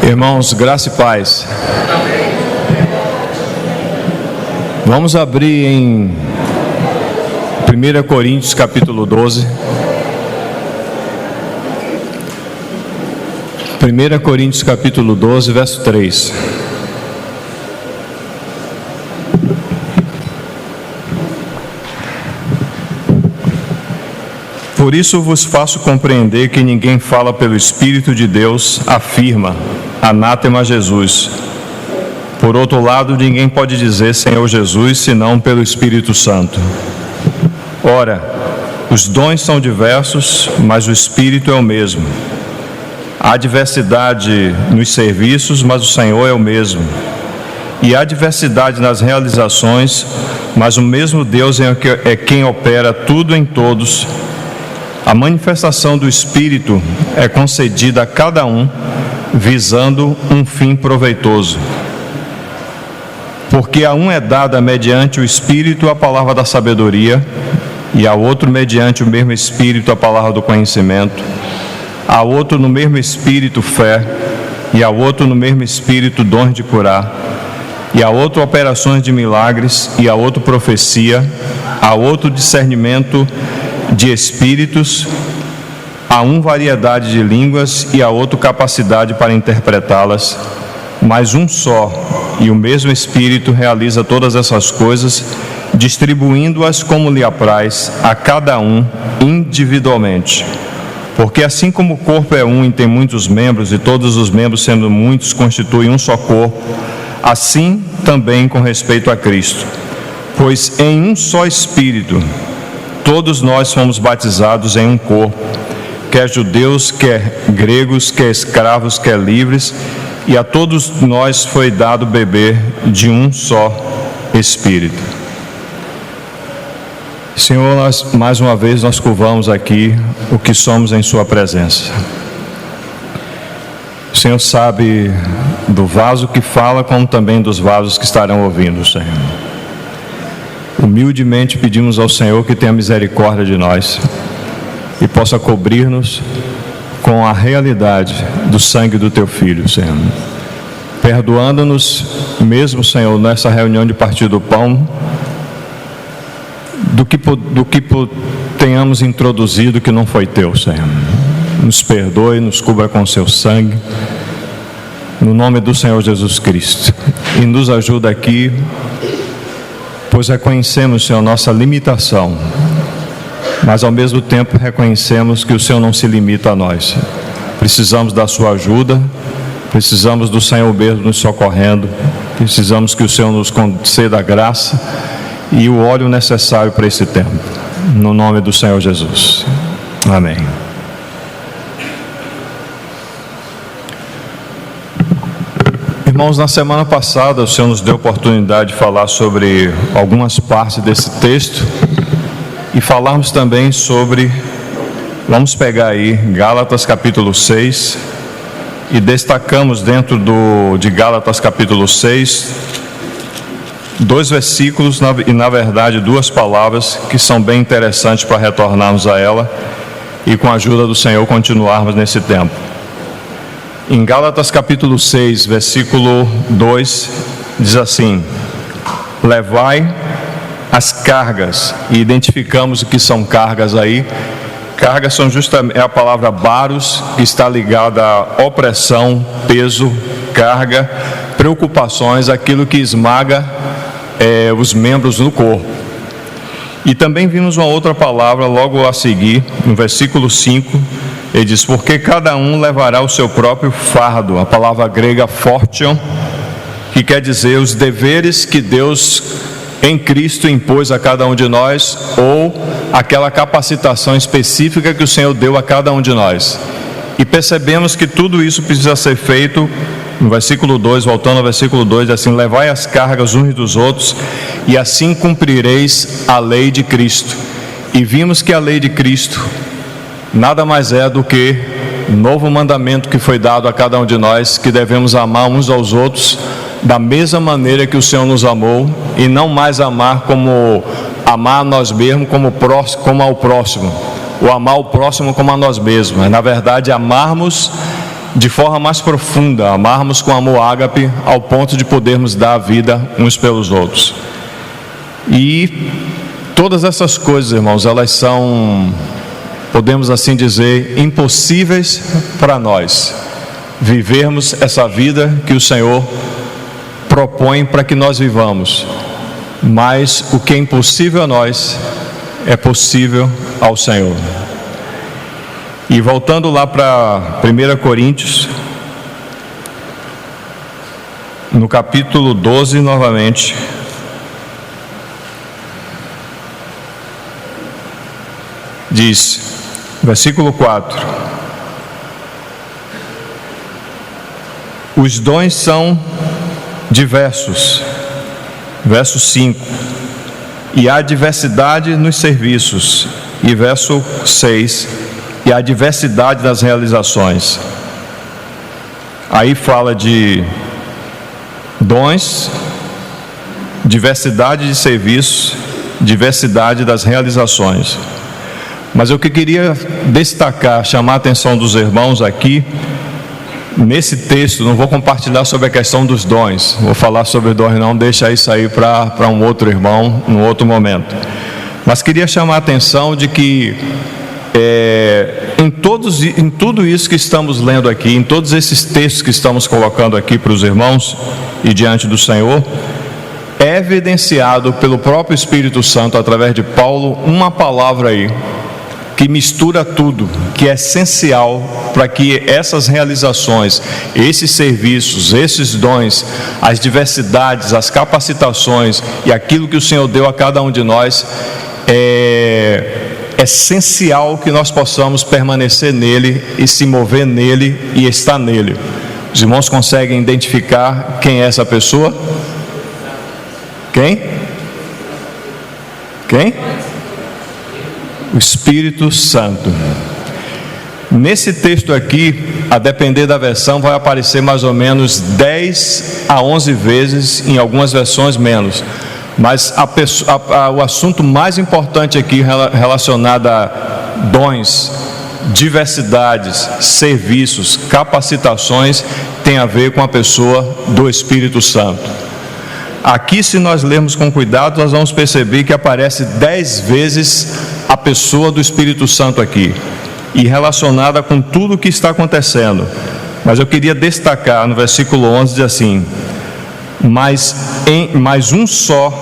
Irmãos, graça e paz. Vamos abrir em 1 Coríntios capítulo 12. 1 Coríntios capítulo 12, verso 3. Por isso vos faço compreender que ninguém fala pelo Espírito de Deus, afirma, anátema Jesus. Por outro lado, ninguém pode dizer Senhor Jesus, senão pelo Espírito Santo. Ora, os dons são diversos, mas o Espírito é o mesmo. Há diversidade nos serviços, mas o Senhor é o mesmo. E há diversidade nas realizações, mas o mesmo Deus é quem opera tudo em todos. A manifestação do Espírito é concedida a cada um, visando um fim proveitoso. Porque a um é dada mediante o Espírito a palavra da sabedoria, e a outro mediante o mesmo Espírito a palavra do conhecimento, a outro no mesmo Espírito fé, e a outro no mesmo Espírito dons de curar, e a outro operações de milagres, e a outro profecia, a outro discernimento de espíritos, a um variedade de línguas e a outro capacidade para interpretá-las, mas um só e o mesmo Espírito realiza todas essas coisas, distribuindo-as como lhe apraz a cada um individualmente. Porque assim como o corpo é um e tem muitos membros, e todos os membros sendo muitos constituem um só corpo, assim também com respeito a Cristo. Pois em um só Espírito todos nós fomos batizados em um corpo, quer judeus, quer gregos, quer escravos, quer livres, e a todos nós foi dado beber de um só Espírito. Senhor, mais uma vez nós curvamos aqui o que somos em Sua presença. O Senhor sabe do vaso que fala, como também dos vasos que estarão ouvindo, Senhor. Humildemente pedimos ao Senhor que tenha misericórdia de nós e possa cobrir-nos com a realidade do sangue do Teu Filho, Senhor. Perdoando-nos mesmo, Senhor, nessa reunião de partir do pão, do que tenhamos introduzido que não foi Teu, Senhor. Nos perdoe, nos cubra com o Seu sangue, no nome do Senhor Jesus Cristo. E nos ajuda aqui, pois reconhecemos, Senhor, nossa limitação, mas ao mesmo tempo reconhecemos que o Senhor não se limita a nós. Precisamos da Sua ajuda, precisamos do Senhor mesmo nos socorrendo, precisamos que o Senhor nos conceda a graça e o óleo necessário para esse tempo. No nome do Senhor Jesus. Amém. Irmãos, na semana passada o Senhor nos deu a oportunidade de falar sobre algumas partes desse texto e falarmos também sobre, vamos pegar aí Gálatas capítulo 6 e destacamos dentro de Gálatas capítulo 6 dois versículos e na verdade duas palavras que são bem interessantes para retornarmos a ela e com a ajuda do Senhor continuarmos nesse tempo. Em Gálatas capítulo 6, versículo 2, diz assim: levai as cargas, e identificamos o que são cargas aí. Cargas são justamente a palavra baros, que está ligada à opressão, peso, carga, preocupações, aquilo que esmaga os membros do corpo. E também vimos uma outra palavra logo a seguir, no versículo 5, ele diz: porque cada um levará o seu próprio fardo. A palavra grega fortion, que quer dizer os deveres que Deus em Cristo impôs a cada um de nós, ou aquela capacitação específica que o Senhor deu a cada um de nós. E percebemos que tudo isso precisa ser feito, no versículo 2, voltando ao versículo 2, assim: levai as cargas uns dos outros, e assim cumprireis a lei de Cristo. E vimos que a lei de Cristo nada mais é do que um novo mandamento que foi dado a cada um de nós, que devemos amar uns aos outros da mesma maneira que o Senhor nos amou, e não mais amar a nós mesmos como ao próximo, ou amar o próximo como a nós mesmos, mas na verdade amarmos de forma mais profunda, amarmos com amor ágape, ao ponto de podermos dar a vida uns pelos outros. E todas essas coisas, irmãos, elas são, podemos assim dizer, impossíveis para nós vivermos essa vida que o Senhor propõe para que nós vivamos. Mas o que é impossível a nós é possível ao Senhor. E voltando lá para 1 Coríntios, no capítulo 12 novamente, diz, versículo 4: os dons são diversos. Verso 5: e há diversidade nos serviços. E verso 6: e há diversidade das realizações. Aí fala de dons, diversidade de serviços, diversidade das realizações. Mas o que eu queria destacar, chamar a atenção dos irmãos aqui, nesse texto, não vou compartilhar sobre a questão dos dons, vou falar sobre dons não, deixa isso aí para um outro irmão, num outro momento. Mas queria chamar a atenção de que em tudo isso que estamos lendo aqui, em todos esses textos que estamos colocando aqui para os irmãos e diante do Senhor, é evidenciado pelo próprio Espírito Santo, através de Paulo, uma palavra aí, que mistura tudo, que é essencial para que essas realizações, esses serviços, esses dons, as diversidades, as capacitações e aquilo que o Senhor deu a cada um de nós, é essencial que nós possamos permanecer nele e se mover nele e estar nele. Os irmãos conseguem identificar quem é essa pessoa? Quem? O Espírito Santo. Nesse texto aqui, a depender da versão, vai aparecer mais ou menos 10 a 11 vezes, em algumas versões menos. Mas o assunto mais importante aqui relacionado a dons, diversidades, serviços, capacitações, tem a ver com a pessoa do Espírito Santo. Aqui, se nós lermos com cuidado, nós vamos perceber que aparece 10 vezes a pessoa do Espírito Santo aqui, e relacionada com tudo o que está acontecendo. Mas eu queria destacar no versículo 11, diz assim: mas um só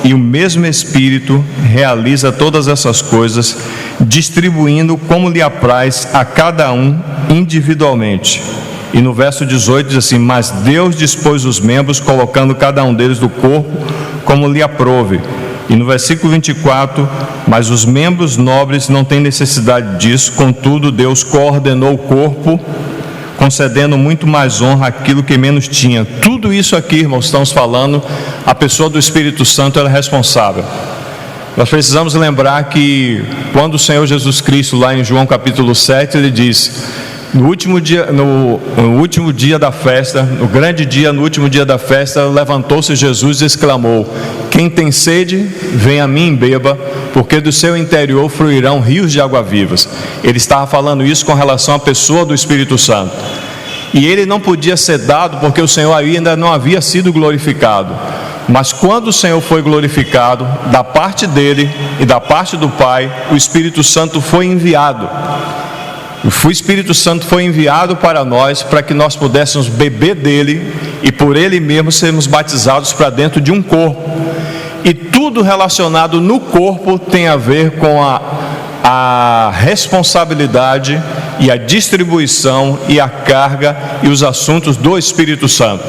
e o mesmo Espírito realiza todas essas coisas, distribuindo como lhe apraz a cada um individualmente. E no verso 18 diz assim: mas Deus dispôs os membros, colocando cada um deles no corpo como lhe aprouve. E no versículo 24: mas os membros nobres não têm necessidade disso, contudo Deus coordenou o corpo, concedendo muito mais honra àquilo que menos tinha. Tudo isso aqui, irmãos, estamos falando, a pessoa do Espírito Santo é responsável. Nós precisamos lembrar que quando o Senhor Jesus Cristo, lá em João capítulo 7, ele diz: no último dia da festa, no grande dia, no último dia da festa, levantou-se Jesus e exclamou: quem tem sede, vem a mim e beba, porque do seu interior fluirão rios de água vivas. Ele estava falando isso com relação à pessoa do Espírito Santo. E ele não podia ser dado porque o Senhor ainda não havia sido glorificado. Mas quando o Senhor foi glorificado, da parte dele e da parte do Pai, o Espírito Santo foi enviado. O Espírito Santo foi enviado para nós, para que nós pudéssemos beber dele e por ele mesmo sermos batizados para dentro de um corpo. E tudo relacionado no corpo tem a ver com a responsabilidade e a distribuição e a carga e os assuntos do Espírito Santo.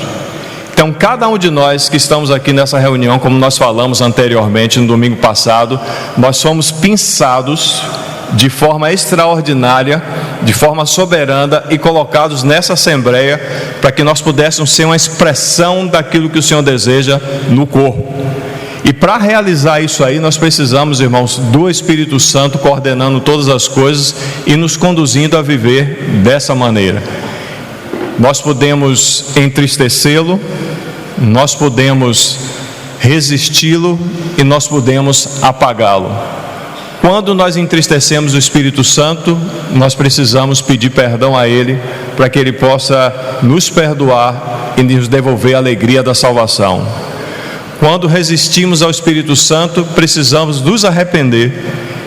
Então, cada um de nós que estamos aqui nessa reunião, como nós falamos anteriormente no domingo passado, nós somos pinçados de forma extraordinária, de forma soberana, e colocados nessa assembleia para que nós pudéssemos ser uma expressão daquilo que o Senhor deseja no corpo. E para realizar isso aí, nós precisamos, irmãos, do Espírito Santo coordenando todas as coisas e nos conduzindo a viver dessa maneira. Nós podemos entristecê-lo, nós podemos resisti-lo e nós podemos apagá-lo. Quando nós entristecemos o Espírito Santo, nós precisamos pedir perdão a Ele para que Ele possa nos perdoar e nos devolver a alegria da salvação. Quando resistimos ao Espírito Santo, precisamos nos arrepender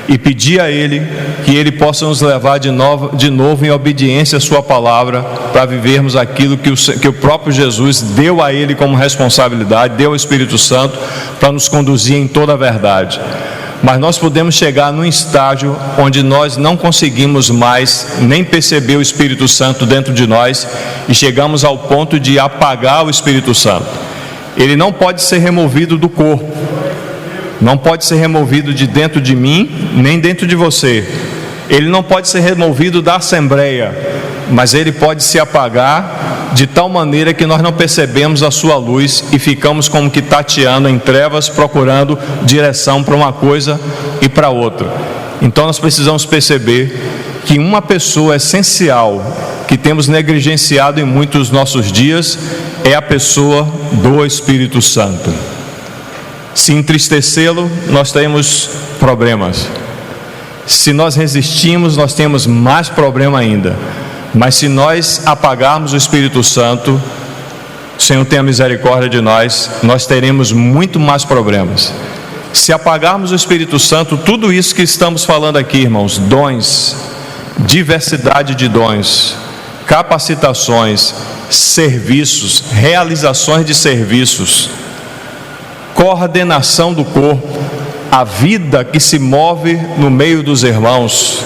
e pedir a Ele que Ele possa nos levar de novo em obediência à Sua palavra, para vivermos aquilo que o próprio Jesus deu a Ele como responsabilidade, deu ao Espírito Santo para nos conduzir em toda a verdade. Mas nós podemos chegar num estágio onde nós não conseguimos mais nem perceber o Espírito Santo dentro de nós e chegamos ao ponto de apagar o Espírito Santo. Ele não pode ser removido do corpo, não pode ser removido de dentro de mim, nem dentro de você. Ele não pode ser removido da Assembleia, mas ele pode se apagar de tal maneira que nós não percebemos a sua luz e ficamos como que tateando em trevas, procurando direção para uma coisa e para outra. Então nós precisamos perceber que uma pessoa essencial que temos negligenciado em muitos dos nossos dias é a pessoa do Espírito Santo. Se entristecê-lo, nós temos problemas. Se nós resistimos, nós temos mais problema ainda. Mas se nós apagarmos o Espírito Santo, o Senhor tenha misericórdia de nós, nós teremos muito mais problemas. Se apagarmos o Espírito Santo, tudo isso que estamos falando aqui, irmãos, dons, diversidade de dons, capacitações, serviços, realizações de serviços, coordenação do corpo, a vida que se move no meio dos irmãos,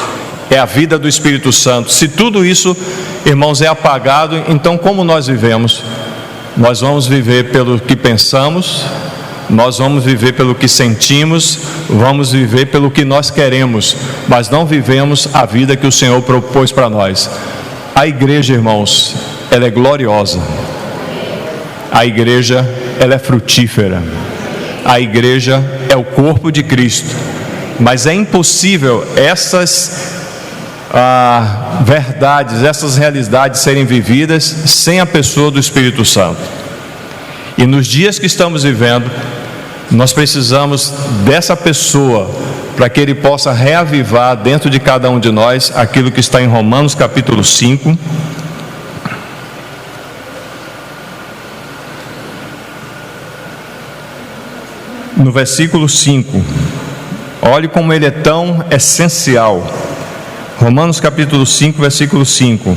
é a vida do Espírito Santo. Se tudo isso, irmãos, é apagado, então como nós vivemos? Nós vamos viver pelo que pensamos, nós vamos viver pelo que sentimos, vamos viver pelo que nós queremos, mas não vivemos a vida que o Senhor propôs para nós. A igreja, irmãos, ela é gloriosa. A igreja, ela é frutífera. A igreja é o corpo de Cristo. Mas é impossível essas verdades, essas realidades serem vividas sem a pessoa do Espírito Santo. E nos dias que estamos vivendo, nós precisamos dessa pessoa para que ele possa reavivar dentro de cada um de nós aquilo que está em Romanos capítulo 5. No versículo 5, olhe como ele é tão essencial. Romanos capítulo 5, versículo 5.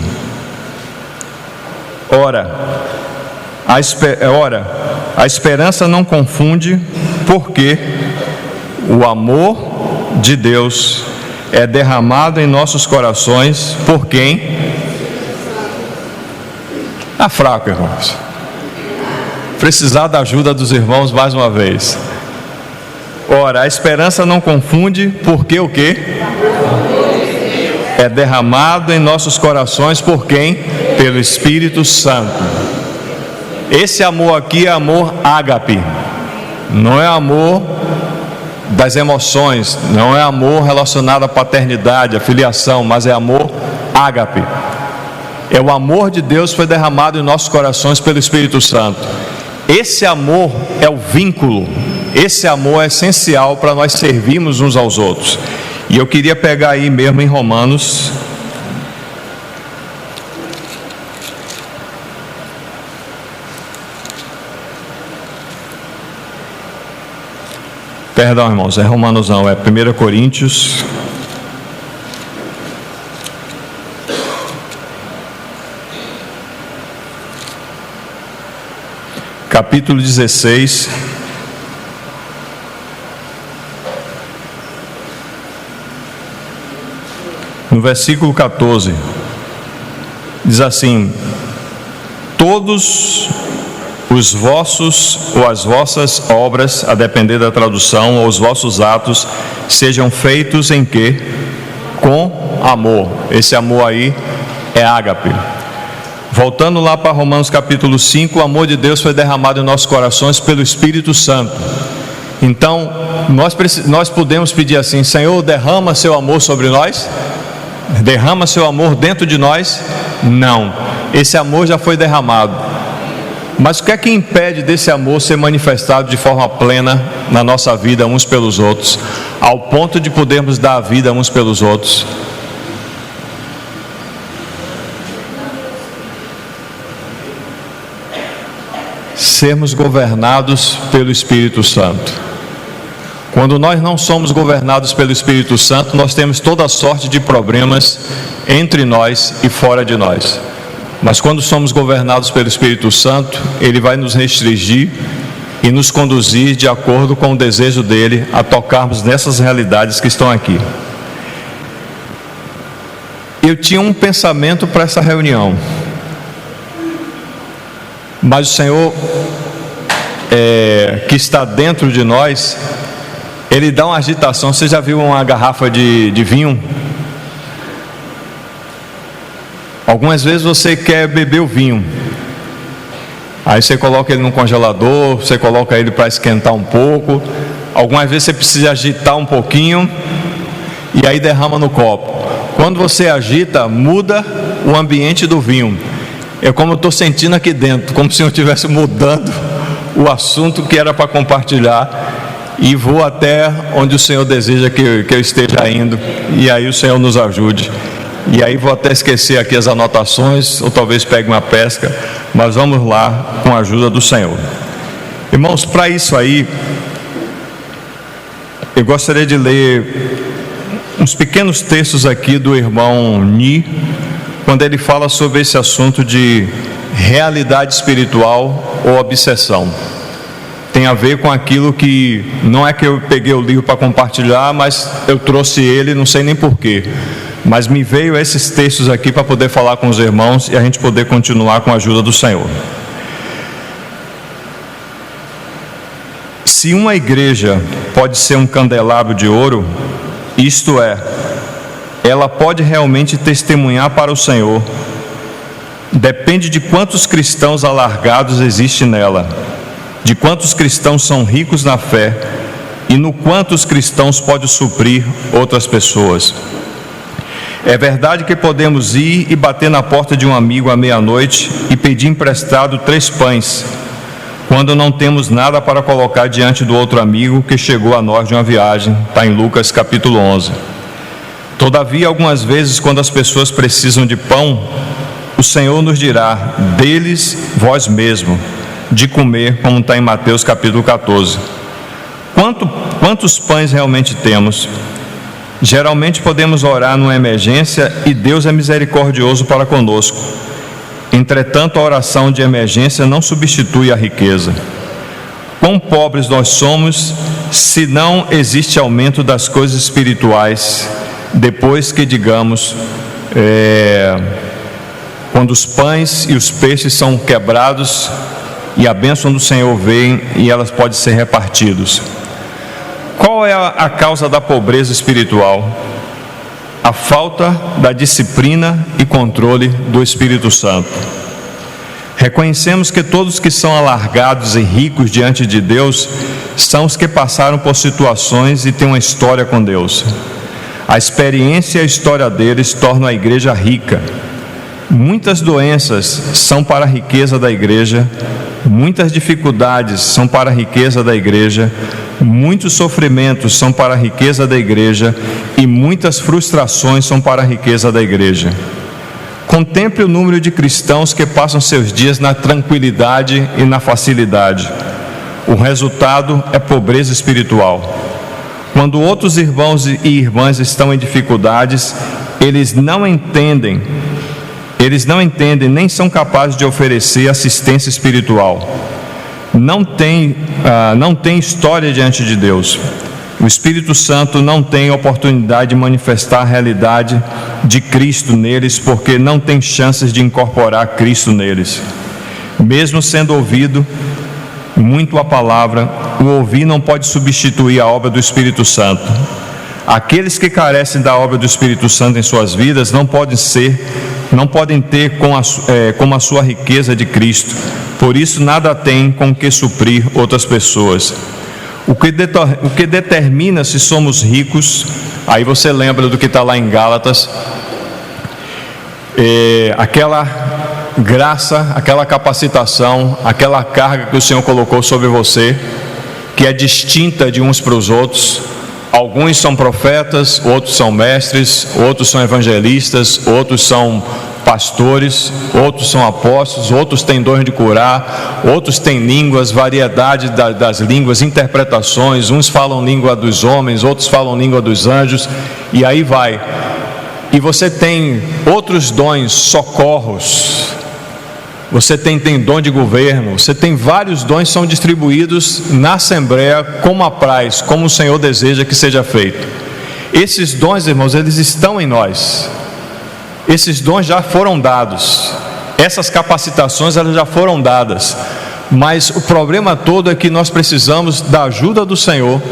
Ora, a esperança não confunde, porque o amor de Deus é derramado em nossos corações por quem? Está fraco, irmãos. Precisar da ajuda dos irmãos mais uma vez. Ora, a esperança não confunde, porque o quê? É derramado em nossos corações por quem? Pelo Espírito Santo. Esse amor aqui é amor ágape, não é amor das emoções, não é amor relacionado à paternidade, à filiação, mas é amor ágape. É o amor de Deus que foi derramado em nossos corações pelo Espírito Santo. Esse amor é o vínculo, esse amor é essencial para nós servirmos uns aos outros. E eu queria pegar aí mesmo em Romanos, perdão, irmãos, é Romanos não, é 1 Coríntios, capítulo 16, no versículo 14, diz assim: todos os vossos ou as vossas obras, a depender da tradução, ou os vossos atos, sejam feitos em quê? Com amor. Esse amor aí é ágape. Voltando lá para Romanos capítulo 5, o amor de Deus foi derramado em nossos corações pelo Espírito Santo. Então, nós podemos pedir assim: Senhor, derrama seu amor sobre nós? Derrama seu amor dentro de nós? Não, esse amor já foi derramado. Mas o que é que impede desse amor ser manifestado de forma plena na nossa vida uns pelos outros, ao ponto de podermos dar a vida uns pelos outros? sermos governados pelo Espírito Santo. Quando nós não somos governados pelo Espírito Santo, nós temos toda sorte de problemas entre nós e fora de nós. Mas quando somos governados pelo Espírito Santo, Ele vai nos restringir e nos conduzir de acordo com o desejo dEle a tocarmos nessas realidades que estão aqui. Eu tinha um pensamento para essa reunião, mas o Senhor, que está dentro de nós, Ele dá uma agitação. Você já viu uma garrafa de vinho? Algumas vezes você quer beber o vinho, aí você coloca ele no congelador, você coloca ele para esquentar um pouco. Algumas vezes você precisa agitar um pouquinho e aí derrama no copo. Quando você agita, muda o ambiente do vinho. É como eu estou sentindo aqui dentro, como se eu estivesse mudando o assunto que era para compartilhar, e vou até onde o Senhor deseja que eu esteja indo, e aí o Senhor nos ajude. E aí vou até esquecer aqui as anotações, ou talvez pegue uma pesca, mas vamos lá com a ajuda do Senhor. Irmãos, para isso aí, eu gostaria de ler uns pequenos textos aqui do irmão Ni, quando ele fala sobre esse assunto de realidade espiritual ou obsessão. Tem a ver com aquilo que, não é que eu peguei o livro para compartilhar, mas eu trouxe ele, não sei nem porquê, mas me veio esses textos aqui para poder falar com os irmãos e a gente poder continuar com a ajuda do Senhor. Se uma igreja pode ser um candelabro de ouro, isto é, ela pode realmente testemunhar para o Senhor, depende de quantos cristãos alargados existem nela, de quantos cristãos são ricos na fé e no quanto os cristãos podem suprir outras pessoas. É verdade que podemos ir e bater na porta de um amigo à meia-noite e pedir emprestado 3 pães, quando não temos nada para colocar diante do outro amigo que chegou a nós de uma viagem. Está em Lucas capítulo 11. Todavia, algumas vezes, quando as pessoas precisam de pão, o Senhor nos dirá: deles vós mesmo, de comer, como está em Mateus capítulo 14. Quantos pães realmente temos? Geralmente podemos orar numa emergência e Deus é misericordioso para conosco. Entretanto, a oração de emergência não substitui a riqueza. Quão pobres nós somos se não existe aumento das coisas espirituais, depois que, digamos, quando os pães e os peixes são quebrados e a bênção do Senhor vem e elas podem ser repartidas. Qual é a causa da pobreza espiritual? A falta da disciplina e controle do Espírito Santo. Reconhecemos que todos que são alargados e ricos diante de Deus são os que passaram por situações e têm uma história com Deus. A experiência e a história deles tornam a igreja rica. Muitas doenças são para a riqueza da igreja, muitas dificuldades são para a riqueza da igreja, muitos sofrimentos são para a riqueza da igreja e muitas frustrações são para a riqueza da igreja. Contemple o número de cristãos que passam seus dias na tranquilidade e na facilidade. O resultado é pobreza espiritual. Quando outros irmãos e irmãs estão em dificuldades, eles não entendem nem são capazes de oferecer assistência espiritual. Não tem história diante de Deus. O Espírito Santo não tem oportunidade de manifestar a realidade de Cristo neles, porque não tem chances de incorporar Cristo neles. Mesmo sendo ouvido muito a palavra, o ouvir não pode substituir a obra do Espírito Santo. Aqueles que carecem da obra do Espírito Santo em suas vidas não podem ter como a sua riqueza de Cristo. Por isso nada tem com que suprir outras pessoas. O que determina se somos ricos, aí você lembra do que está lá em Gálatas, aquela graça, aquela capacitação, aquela carga que o Senhor colocou sobre você, que é distinta de uns para os outros. Alguns são profetas, outros são mestres, outros são evangelistas, outros são pastores, outros são apóstolos, outros têm dom de curar, outros têm línguas, variedade das línguas, interpretações, uns falam língua dos homens, outros falam língua dos anjos, e aí vai. E você tem outros dons, socorros, você tem dom de governo, você tem vários dons que são distribuídos na Assembleia como apraz, como o Senhor deseja que seja feito. Esses dons, irmãos, eles estão em nós. Esses dons já foram dados, essas capacitações elas já foram dadas, mas o problema todo é que nós precisamos da ajuda do Senhor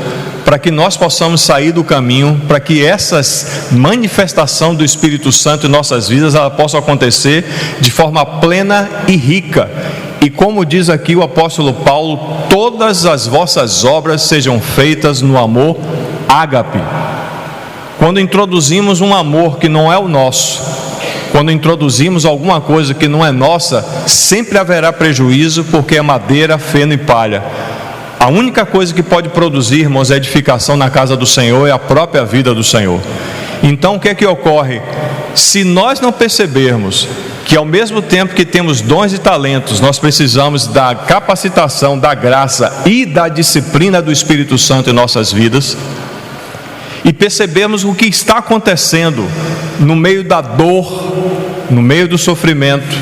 para que nós possamos sair do caminho, para que essas manifestações do Espírito Santo em nossas vidas ela possam acontecer de forma plena e rica. E como diz aqui o apóstolo Paulo, todas as vossas obras sejam feitas no amor ágape. Quando introduzimos um amor que não é o nosso, quando introduzimos alguma coisa que não é nossa, sempre haverá prejuízo, porque é madeira, feno e palha. A única coisa que pode produzir, irmãos, a edificação na casa do Senhor é a própria vida do Senhor. Então o que é que ocorre? Se nós não percebermos que ao mesmo tempo que temos dons e talentos, nós precisamos da capacitação, da graça e da disciplina do Espírito Santo em nossas vidas, e percebemos o que está acontecendo no meio da dor, no meio do sofrimento,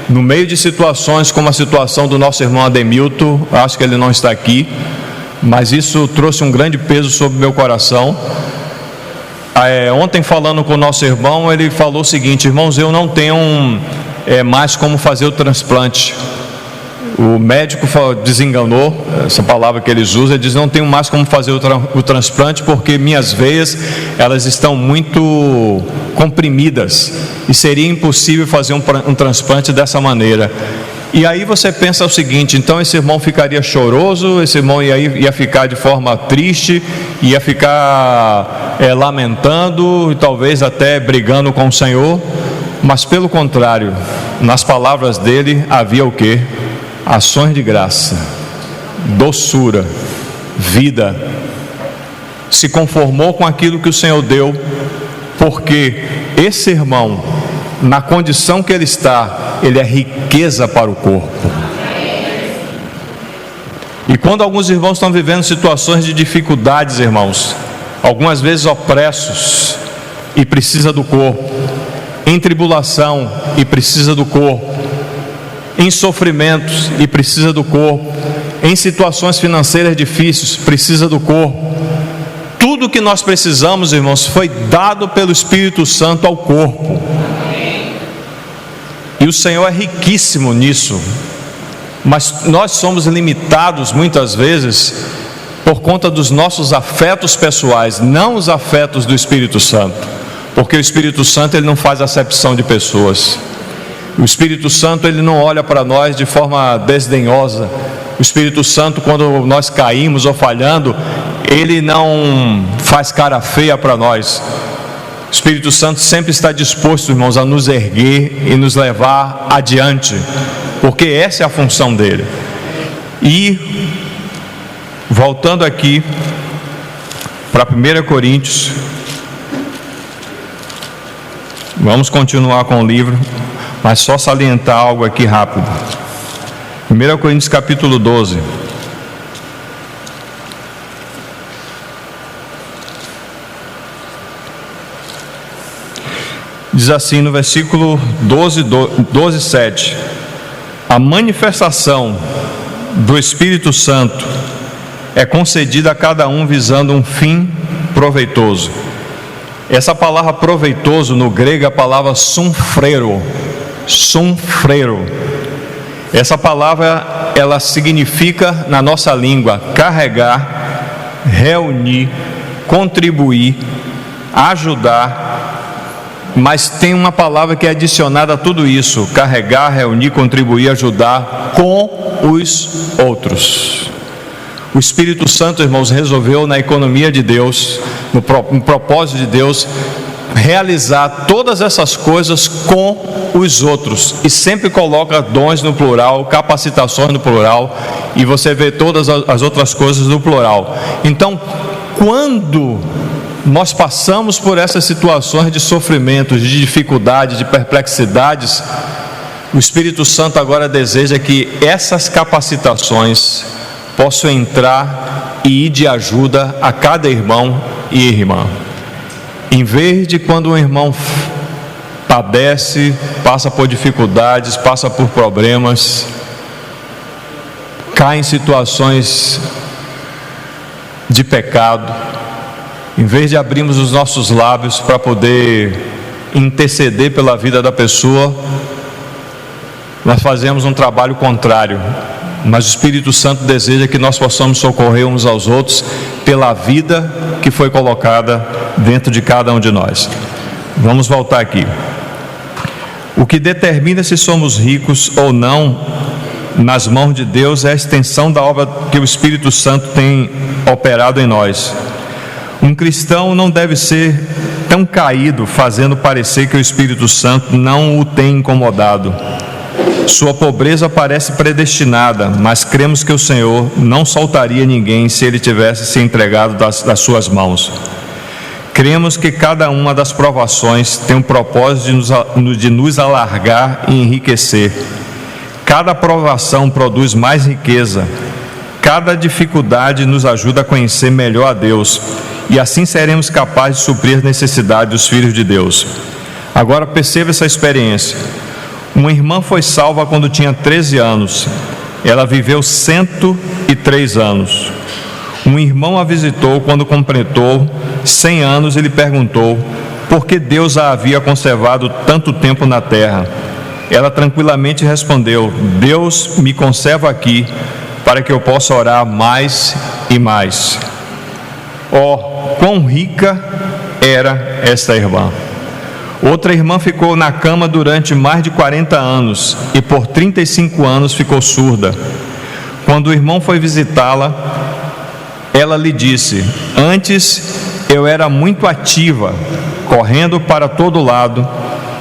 no meio de situações como a situação do nosso irmão Ademilton, acho que ele não está aqui, mas isso trouxe um grande peso sobre o meu coração. Ontem, falando com o nosso irmão, ele falou o seguinte: irmãos, eu não tenho mais como fazer o transplante. O médico desenganou, essa palavra que eles usam, ele diz: não tenho mais como fazer o transplante, porque minhas veias elas estão muito comprimidas e seria impossível fazer um transplante dessa maneira. E aí você pensa o seguinte: então esse irmão ficaria choroso, esse irmão ia ficar de forma triste, ia ficar lamentando e talvez até brigando com o Senhor. Mas pelo contrário, nas palavras dele havia o quê? Ações de graça, doçura, vida. Se conformou com aquilo que o Senhor deu, porque esse irmão, na condição que ele está, ele é riqueza para o corpo. E quando alguns irmãos estão vivendo situações de dificuldades, irmãos, algumas vezes opressos e precisa do corpo, em tribulação e precisa do corpo, em sofrimentos e precisa do corpo, em situações financeiras difíceis, precisa do corpo. Tudo que nós precisamos, irmãos, foi dado pelo Espírito Santo ao corpo. E o Senhor é riquíssimo nisso. Mas nós somos limitados muitas vezes por conta dos nossos afetos pessoais, não os afetos do Espírito Santo. Porque o Espírito Santo ele não faz acepção de pessoas. O Espírito Santo ele não olha para nós de forma desdenhosa. O Espírito Santo, quando nós caímos ou falhando, ele não faz cara feia para nós. O Espírito Santo sempre está disposto, irmãos, a nos erguer e nos levar adiante, porque essa é a função dele. E voltando aqui para 1 Coríntios, vamos continuar com o livro, mas só salientar algo aqui rápido. 1 Coríntios capítulo 12. Diz assim no versículo 12, 7: a manifestação do Espírito Santo é concedida a cada um visando um fim proveitoso. Essa palavra proveitoso no grego é a palavra sumfrero. Essa palavra ela significa na nossa língua carregar, reunir, contribuir, ajudar, mas tem uma palavra que é adicionada a tudo isso: carregar, reunir, contribuir, ajudar com os outros. O Espírito Santo, irmãos, resolveu na economia de Deus, no propósito de Deus, realizar todas essas coisas com os outros, e sempre coloca dons no plural, capacitações no plural, e você vê todas as outras coisas no plural. Então, quando nós passamos por essas situações de sofrimentos, de dificuldades, de perplexidades, o Espírito Santo agora deseja que essas capacitações possam entrar e ir de ajuda a cada irmão e irmã. Em vez de quando um irmão padece, passa por dificuldades, passa por problemas, cai em situações de pecado, em vez de abrirmos os nossos lábios para poder interceder pela vida da pessoa, nós fazemos um trabalho contrário. Mas o Espírito Santo deseja que nós possamos socorrer uns aos outros pela vida que foi colocada dentro de cada um de nós. Vamos voltar aqui. O que determina se somos ricos ou não nas mãos de Deus é a extensão da obra que o Espírito Santo tem operado em nós. Um cristão não deve ser tão caído, fazendo parecer que o Espírito Santo não o tem incomodado. Sua pobreza parece predestinada, mas cremos que o Senhor não soltaria ninguém se ele tivesse se entregado das suas mãos. Cremos que cada uma das provações tem um propósito de nos alargar e enriquecer. Cada provação produz mais riqueza. Cada dificuldade nos ajuda a conhecer melhor a Deus, e assim seremos capazes de suprir as necessidades dos filhos de Deus. Agora perceba essa experiência. Uma irmã foi salva quando tinha 13 anos. Ela viveu 103 anos. Um irmão a visitou quando completou 100 anos e lhe perguntou por que Deus a havia conservado tanto tempo na terra. Ela tranquilamente respondeu: Deus me conserva aqui para que eu possa orar mais e mais. Oh, quão rica era esta irmã! Outra irmã ficou na cama durante mais de 40 anos e por 35 anos ficou surda. Quando o irmão foi visitá-la, ela lhe disse: antes eu era muito ativa, correndo para todo lado.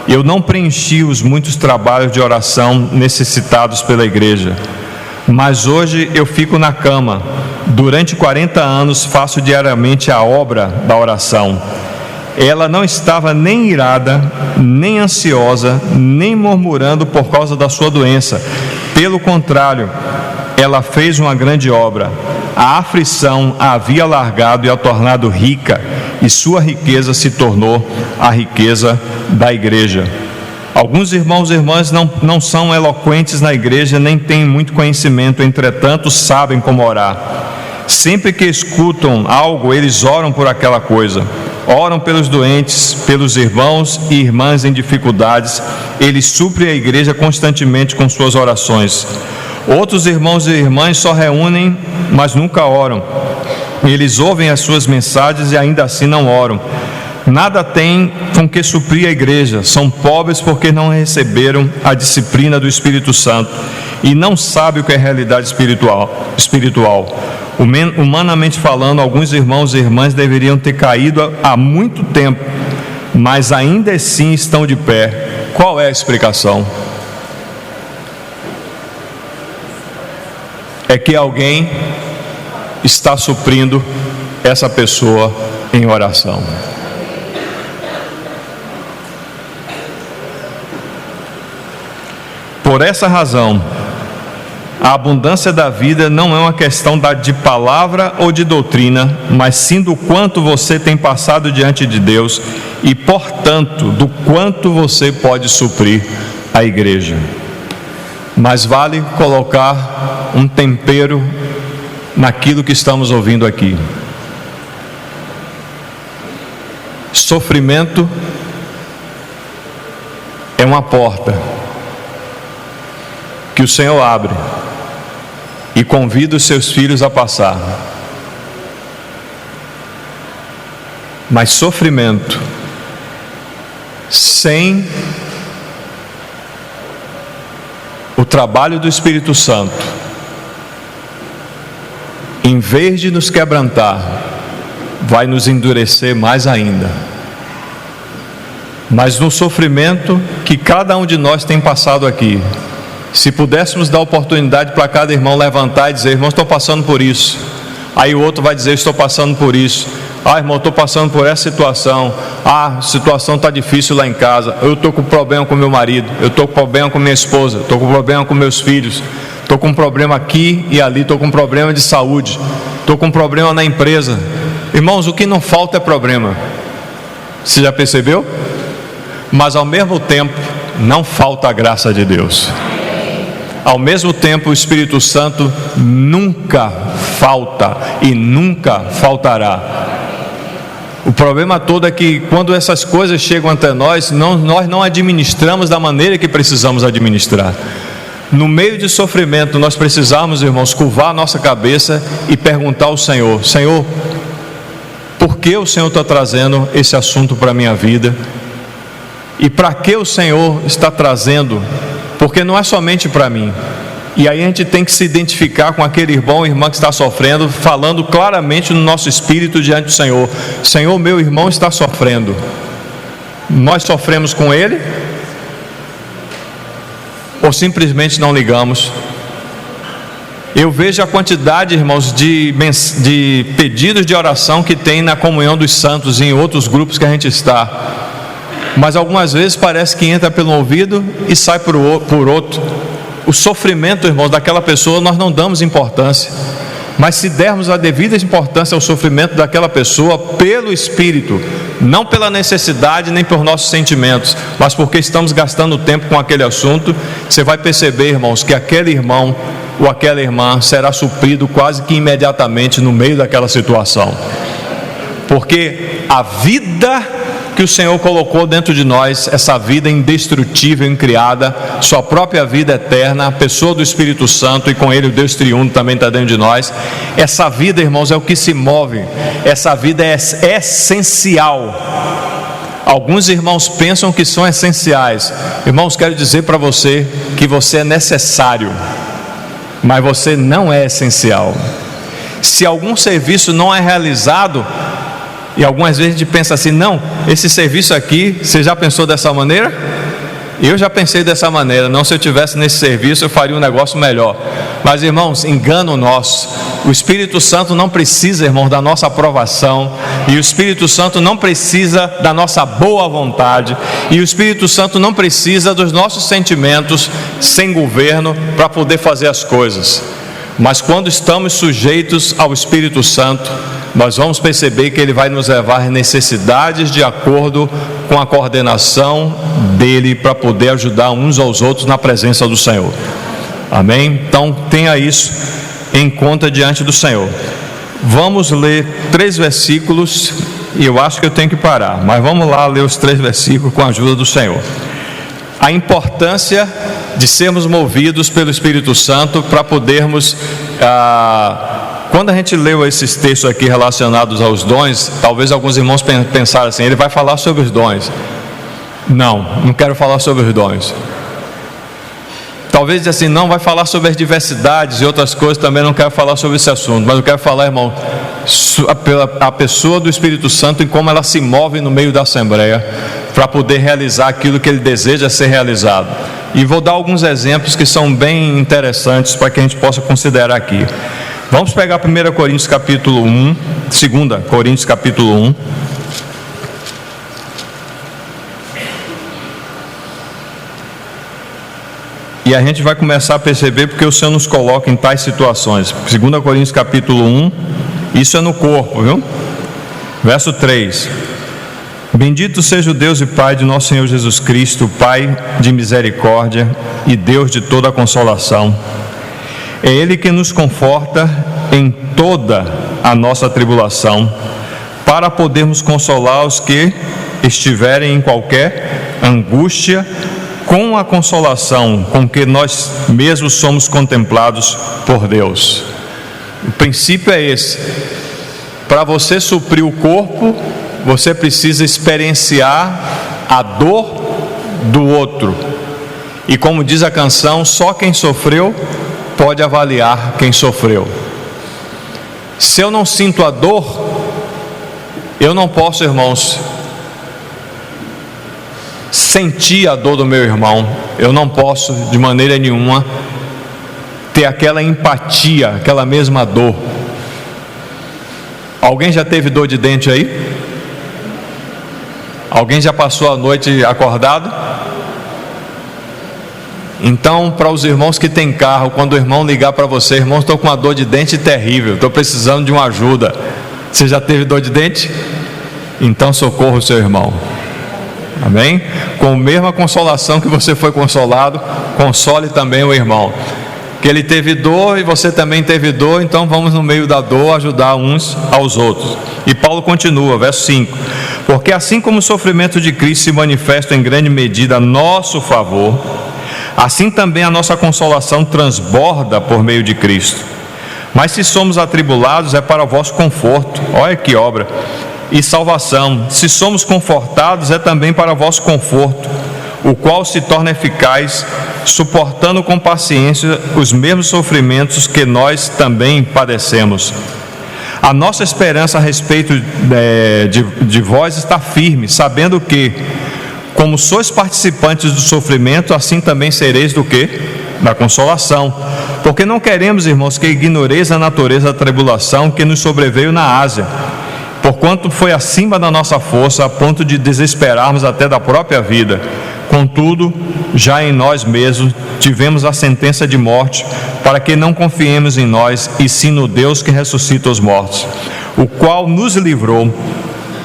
Eu não preenchi os muitos trabalhos de oração necessitados pela igreja. Mas hoje eu fico na cama. Durante 40 anos faço diariamente a obra da oração. Ela não estava nem irada, nem ansiosa, nem murmurando por causa da sua doença. Pelo contrário, ela fez uma grande obra. A aflição a havia largado e a tornado rica, e sua riqueza se tornou a riqueza da igreja. Alguns irmãos e irmãs não são eloquentes na igreja, nem têm muito conhecimento, entretanto sabem como orar. Sempre que escutam algo, eles oram por aquela coisa. Oram pelos doentes, pelos irmãos e irmãs em dificuldades. Eles suprem a igreja constantemente com suas orações. Outros irmãos e irmãs só reúnem, mas nunca oram. Eles ouvem as suas mensagens e ainda assim não oram. Nada tem com que suprir a igreja. São pobres porque não receberam a disciplina do Espírito Santo e não sabem o que é realidade espiritual. Humanamente falando, alguns irmãos e irmãs deveriam ter caído há muito tempo, mas ainda assim estão de pé. Qual é a explicação? É que alguém está suprindo essa pessoa em oração. Por essa razão, a abundância da vida não é uma questão de palavra ou de doutrina, mas sim do quanto você tem passado diante de Deus e, portanto, do quanto você pode suprir a igreja. Mas vale colocar um tempero naquilo que estamos ouvindo aqui. Sofrimento é uma porta que o Senhor abre e convida os seus filhos a passar. Mas sofrimento sem o trabalho do Espírito Santo, em vez de nos quebrantar, vai nos endurecer mais ainda. Mas no sofrimento que cada um de nós tem passado aqui, se pudéssemos dar oportunidade para cada irmão levantar e dizer: irmão, estou passando por isso. Aí o outro vai dizer: estou passando por isso. Ah, irmão, estou passando por essa situação. Ah, a situação está difícil lá em casa. Eu estou com problema com meu marido. Eu estou com problema com minha esposa. Estou com problema com meus filhos. Estou com problema aqui e ali. Estou com problema de saúde. Estou com problema na empresa. Irmãos, o que não falta é problema. Você já percebeu? Mas ao mesmo tempo, não falta a graça de Deus. Ao mesmo tempo, o Espírito Santo nunca falta e nunca faltará. O problema todo é que quando essas coisas chegam até nós, nós não administramos da maneira que precisamos administrar. No meio de sofrimento, nós precisamos, irmãos, curvar a nossa cabeça e perguntar ao Senhor: Senhor, por que o Senhor está trazendo esse assunto para a minha vida? E para que o Senhor está trazendo? Porque não é somente para mim. E aí a gente tem que se identificar com aquele irmão ou irmã que está sofrendo, falando claramente no nosso espírito diante do Senhor: Senhor, meu irmão está sofrendo. Nós sofremos com ele? Ou simplesmente não ligamos? Eu vejo a quantidade, irmãos, de pedidos de oração que tem na comunhão dos santos e em outros grupos que a gente está. Mas algumas vezes parece que entra pelo ouvido e sai por outro. O sofrimento, irmãos, daquela pessoa nós não damos importância. Mas se dermos a devida importância ao sofrimento daquela pessoa pelo Espírito, não pela necessidade nem por nossos sentimentos, mas porque estamos gastando tempo com aquele assunto, você vai perceber, irmãos, que aquele irmão ou aquela irmã será suprido quase que imediatamente no meio daquela situação. Porque a vida que o Senhor colocou dentro de nós, essa vida indestrutível, incriada, sua própria vida eterna, a pessoa do Espírito Santo, e com ele o Deus triuno também está dentro de nós. Essa vida, irmãos, é o que se move. Essa vida é essencial. Alguns irmãos pensam que são essenciais. Irmãos, quero dizer para você que você é necessário, mas você não é essencial. Se algum serviço não é realizado, e algumas vezes a gente pensa assim: não, esse serviço aqui, você já pensou dessa maneira? Eu já pensei dessa maneira. Não, se eu tivesse nesse serviço eu faria um negócio melhor. Mas, irmãos, engano nosso. O Espírito Santo não precisa, irmãos, da nossa aprovação. E o Espírito Santo não precisa da nossa boa vontade. E o Espírito Santo não precisa dos nossos sentimentos sem governo para poder fazer as coisas. Mas quando estamos sujeitos ao Espírito Santo, nós vamos perceber que ele vai nos levar às necessidades de acordo com a coordenação dele, para poder ajudar uns aos outros na presença do Senhor. Amém? Então tenha isso em conta diante do Senhor. Vamos ler 3 versículos, e eu acho que eu tenho que parar, mas vamos lá ler os 3 versículos com a ajuda do Senhor. A importância de sermos movidos pelo Espírito Santo para podermos... Quando a gente leu esses textos aqui relacionados aos dons, talvez alguns irmãos pensaram assim: ele vai falar sobre os dons. Não quero falar sobre os dons. Talvez assim: não, vai falar sobre as diversidades e outras coisas, também não quero falar sobre esse assunto. Mas eu quero falar, irmão, a pessoa do Espírito Santo, em como ela se move no meio da Assembleia para poder realizar aquilo que ele deseja ser realizado. E vou dar alguns exemplos que são bem interessantes para que a gente possa considerar aqui. Vamos pegar 1 Coríntios capítulo 1, 2 Coríntios capítulo 1. E a gente vai começar a perceber porque o Senhor nos coloca em tais situações. 2 Coríntios capítulo 1, isso é no corpo, viu? Verso 3. Bendito seja o Deus e Pai de nosso Senhor Jesus Cristo, Pai de misericórdia e Deus de toda a consolação. É Ele que nos conforta em toda a nossa tribulação, para podermos consolar os que estiverem em qualquer angústia, com a consolação com que nós mesmos somos contemplados por Deus. O princípio é esse: para você suprir o corpo, você precisa experienciar a dor do outro. E como diz a canção, só quem sofreu pode avaliar quem sofreu. Se eu não sinto a dor, eu não posso, irmãos, sentir a dor do meu irmão. Eu não posso de maneira nenhuma ter aquela empatia, aquela mesma dor. Alguém já teve dor de dente aí? Alguém já passou a noite acordado? Então, para os irmãos que têm carro, quando o irmão ligar para você: irmão, estou com uma dor de dente terrível, estou precisando de uma ajuda. Você já teve dor de dente? Então socorra o seu irmão. Amém? Com a mesma consolação que você foi consolado, console também o irmão. Que ele teve dor e você também teve dor, então vamos no meio da dor ajudar uns aos outros. E Paulo continua, verso 5: porque assim como o sofrimento de Cristo se manifesta em grande medida a nosso favor, assim também a nossa consolação transborda por meio de Cristo. Mas se somos atribulados, é para o vosso conforto, olha que obra, e salvação. Se somos confortados, é também para o vosso conforto, o qual se torna eficaz, suportando com paciência os mesmos sofrimentos que nós também padecemos. A nossa esperança a respeito de vós está firme, sabendo que, como sois participantes do sofrimento, assim também sereis do quê? Da consolação. Porque não queremos, irmãos, que ignoreis a natureza da tribulação que nos sobreveio na Ásia, porquanto foi acima da nossa força, a ponto de desesperarmos até da própria vida. Contudo, já em nós mesmos tivemos a sentença de morte, para que não confiemos em nós, e sim no Deus que ressuscita os mortos, o qual nos livrou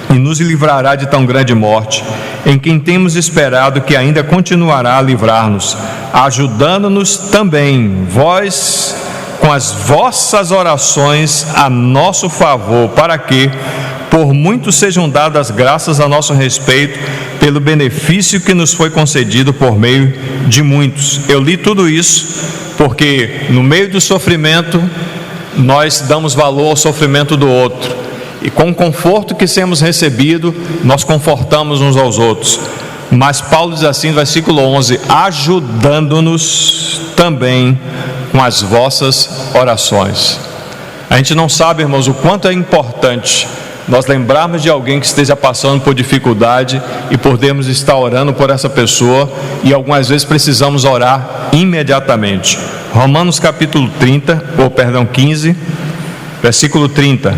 e nos livrará de tão grande morte, em quem temos esperado que ainda continuará a livrar-nos, ajudando-nos também, vós, com as vossas orações a nosso favor, para que, por muito sejam dadas graças a nosso respeito, pelo benefício que nos foi concedido por meio de muitos. Eu li tudo isso porque no meio do sofrimento nós damos valor ao sofrimento do outro, e com o conforto que temos recebido, nós confortamos uns aos outros. Mas Paulo diz assim no versículo 11: ajudando-nos também com as vossas orações. A gente não sabe, irmãos, o quanto é importante nós lembrarmos de alguém que esteja passando por dificuldade e podemos estar orando por essa pessoa, e algumas vezes precisamos orar imediatamente. Romanos capítulo 15, versículo 30.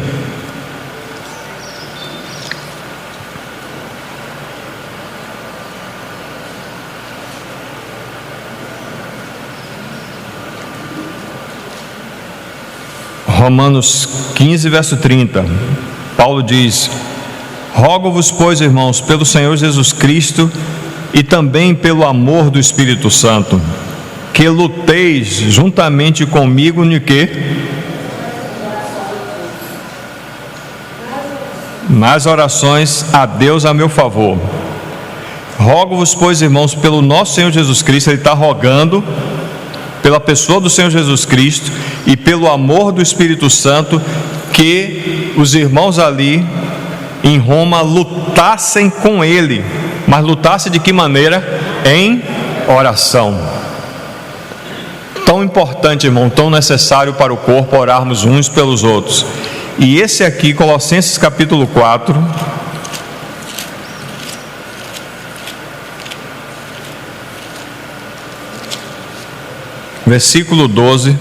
Romanos 15, verso 30. Paulo diz: rogo-vos, pois, irmãos, pelo Senhor Jesus Cristo e também pelo amor do Espírito Santo, que luteis juntamente comigo no quê? Nas orações a Deus a meu favor. Rogo-vos, pois, irmãos, pelo nosso Senhor Jesus Cristo. Ele está rogando pela pessoa do Senhor Jesus Cristo e pelo amor do Espírito Santo, que os irmãos ali em Roma lutassem com ele. Mas lutassem de que maneira? Em oração. Tão importante, irmão, tão necessário para o corpo orarmos uns pelos outros. E esse aqui, Colossenses capítulo 4, versículo 12.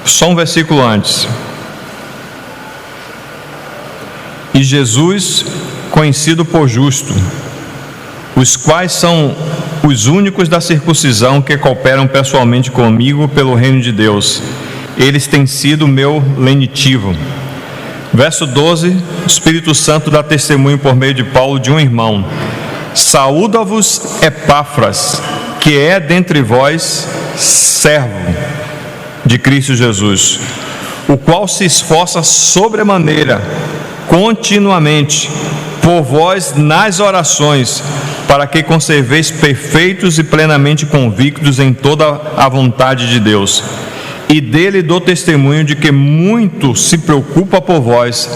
Só um versículo antes. E Jesus, conhecido por justo, os quais são os únicos da circuncisão que cooperam pessoalmente comigo pelo reino de Deus, eles têm sido meu lenitivo. Verso 12, o Espírito Santo dá testemunho por meio de Paulo de um irmão: saúda-vos Epáfras, que é dentre vós servo de Cristo Jesus, o qual se esforça sobremaneira, continuamente, por vós nas orações, para que conserveis perfeitos e plenamente convictos em toda a vontade de Deus. E dele dou testemunho de que muito se preocupa por vós,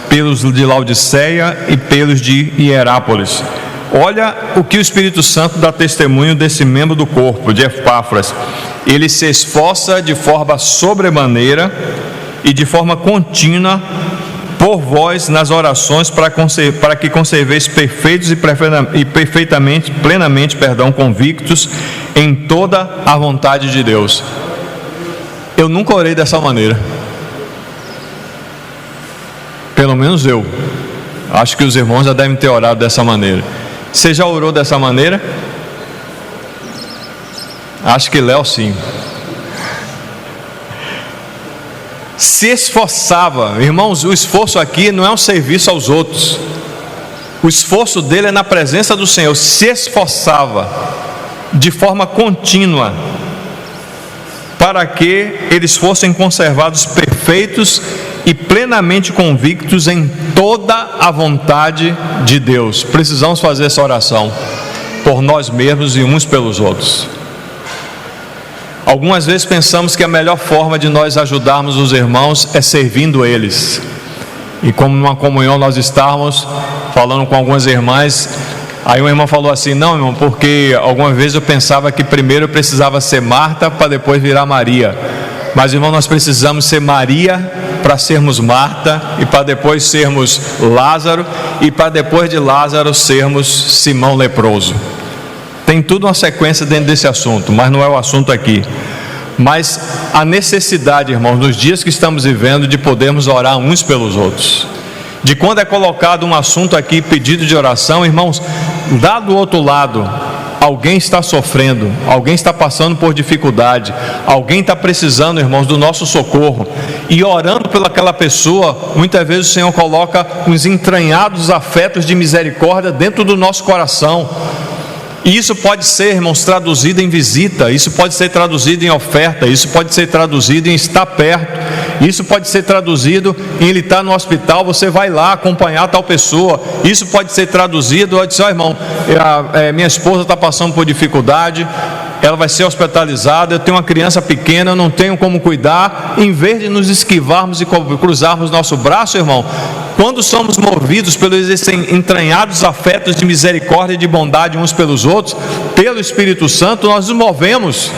pelos de Laodiceia e pelos de Hierápolis. Olha o que o Espírito Santo dá testemunho desse membro do corpo, de Epáfras. Ele se esforça de forma sobremaneira e de forma contínua por vós nas orações, para que conserveis perfeitos e perfeitamente, plenamente, convictos em toda a vontade de Deus. Eu nunca orei dessa maneira. Pelo menos eu. Acho que os irmãos já devem ter orado dessa maneira. Você já orou dessa maneira? Acho que Léo sim. Se esforçava, irmãos, o esforço aqui não é um serviço aos outros. O esforço dele é na presença do Senhor. Se esforçava de forma contínua para que eles fossem conservados perfeitos e plenamente convictos em toda a vontade de Deus. Precisamos fazer essa oração por nós mesmos e uns pelos outros. Algumas vezes pensamos que a melhor forma de nós ajudarmos os irmãos é servindo eles. E como numa comunhão nós estávamos falando com algumas irmãs, aí uma irmã falou assim: não, irmão, porque algumas vezes eu pensava que primeiro eu precisava ser Marta para depois virar Maria. Mas, irmão, nós precisamos ser Maria para sermos Marta, e para depois sermos Lázaro, e para depois de Lázaro sermos Simão leproso. Tem tudo uma sequência dentro desse assunto, mas não é o assunto aqui. Mas a necessidade, irmãos, nos dias que estamos vivendo, de podermos orar uns pelos outros. De quando é colocado um assunto aqui, pedido de oração, irmãos, lá do outro lado, alguém está sofrendo, alguém está passando por dificuldade, alguém está precisando, irmãos, do nosso socorro, e orando pelaquela pessoa, muitas vezes o Senhor coloca uns entranhados afetos de misericórdia dentro do nosso coração. E isso pode ser, irmãos, traduzido em visita, isso pode ser traduzido em oferta, isso pode ser traduzido em estar perto, isso pode ser traduzido em ele estar no hospital, você vai lá acompanhar tal pessoa. Isso pode ser traduzido, eu disse: ó, irmão, minha esposa está passando por dificuldade, ela vai ser hospitalizada, eu tenho uma criança pequena, eu não tenho como cuidar. Em vez de nos esquivarmos e cruzarmos nosso braço, irmão, quando somos movidos pelos entranhados afetos de misericórdia e de bondade uns pelos outros, pelo Espírito Santo, nós nos movemos.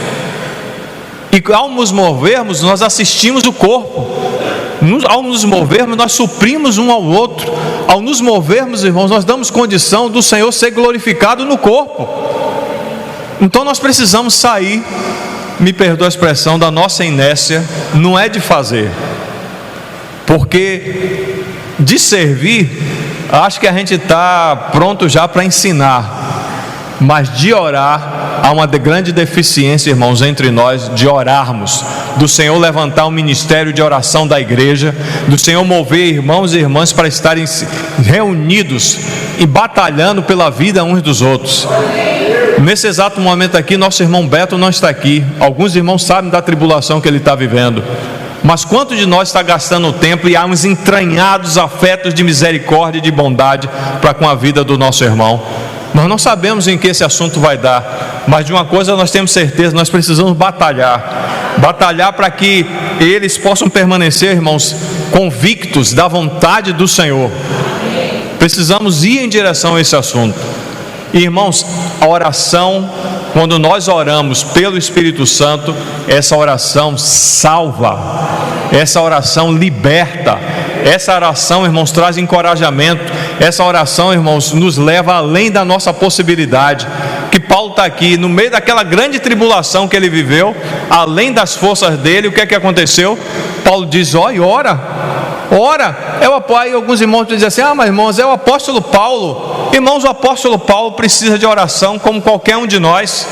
E ao nos movermos, nós assistimos o corpo. Ao nos movermos, nós suprimos um ao outro. Ao nos movermos, irmãos, nós damos condição do Senhor ser glorificado no corpo. Então nós precisamos sair, me perdoa a expressão, da nossa inércia. Não é de fazer, porque de servir, acho que a gente está pronto já para ensinar, mas de orar, há uma grande deficiência, irmãos, entre nós, de orarmos, do Senhor levantar um ministério de oração da igreja, do Senhor mover irmãos e irmãs para estarem reunidos e batalhando pela vida uns dos outros. Nesse exato momento aqui, nosso irmão Beto não está aqui. Alguns irmãos sabem da tribulação que ele está vivendo, mas quanto de nós está gastando tempo e há uns entranhados afetos de misericórdia e de bondade para com a vida do nosso irmão? Nós não sabemos em que esse assunto vai dar, mas de uma coisa nós temos certeza: nós precisamos batalhar para que eles possam permanecer, irmãos, convictos da vontade do Senhor. Precisamos ir em direção a esse assunto. Irmãos, a oração, quando nós oramos pelo Espírito Santo, essa oração salva, essa oração liberta, essa oração, irmãos, traz encorajamento, essa oração, irmãos, nos leva além da nossa possibilidade. Que Paulo está aqui, no meio daquela grande tribulação que ele viveu, além das forças dele, o que é que aconteceu? Paulo diz: ó, e ora, aí alguns irmãos dizem assim: ah, mas irmãos, é o apóstolo Paulo. Irmãos, o apóstolo Paulo precisa de oração como qualquer um de nós.